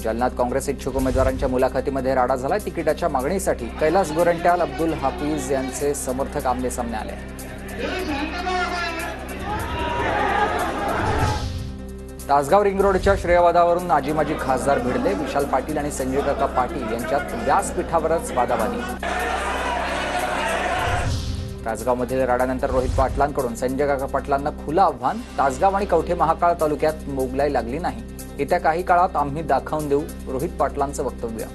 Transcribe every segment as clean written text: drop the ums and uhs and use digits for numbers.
जालन्यात काँग्रेस इच्छुक उमेदवारांच्या मुलाखतीमध्ये राडा झाला। तिकिटाच्या मागणीसाठी कैलास गोरंट्याल, अब्दुल हाफिज यांचे समर्थक आमने सामने आले। तासगाव रिंग रोडच्या श्रेयवादावरून आजी-माजी खासदार भिडले। विशाल पाटील आणि संजय काका पाटील यांच्यात व्यासपीठावरच वादावादी। तासगावमधील राडानंतर रोहित पाटलांकडून संजय काका पाटलांना खुलं आव्हान। तासगाव आणि कवठे महाकाळ तालुक्यात मोगलाई लागली नाही, येत्या काही काळात आम्ही दाखवून देऊ, रोहित पाटलांचं वक्तव्य।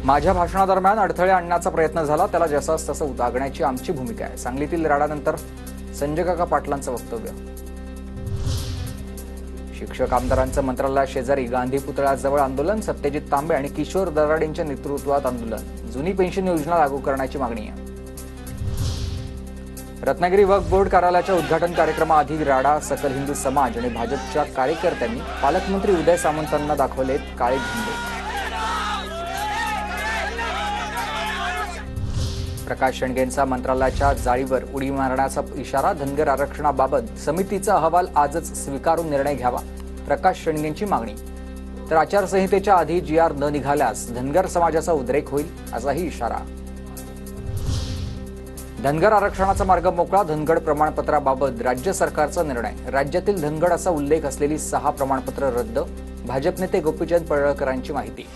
माझ्या भाषणादरम्यान अडथळे आणण्याचा प्रयत्न झाला, त्याला जसास तसं उतागण्याची आमची भूमिका आहे। सांगलीतील राडानंतर संजय काका पाटलांचं वक्तव्य। शिक्षक आमदारांचं मंत्रालया शेजारी गांधी पुतळ्याजवळ आंदोलन। सत्यजित तांबे आणि किशोर दराडेंच्या नेतृत्वात आंदोलन। जुनी पेन्शन योजना लागू करण्याची मागणी आहे। रत्नागिरी वक्फ बोर्ड कार्यालयाच्या उद्घाटन कार्यक्रमाआधी राडा। सकल हिंदू समाज आणि भाजपच्या कार्यकर्त्यांनी पालकमंत्री उदय सामंतांना दाखवले काळे झेंडे। प्रकाश शेंडगेंचा मंत्रालयाच्या जाळीवर उडी मारण्याचा इशारा। धनगर आरक्षणाबाबत समितीचा अहवाल आजच स्वीकारून निर्णय घ्यावा, प्रकाश शेंडगेंची मागणी। तर आचारसंहितेच्या आधी GR न निघाल्यास धनगर समाजाचा उद्रेक होईल, असाही इशारा। धनगर आरक्षणाचा मार्ग मोकळा। धनगड प्रमाणपत्राबाबत राज्य सरकारचा निर्णय। राज्यातील धनगड असा उल्लेख असलेली 6 प्रमाणपत्र रद्द। भाजप नेते गोपीचंद पडळकरांची माहिती।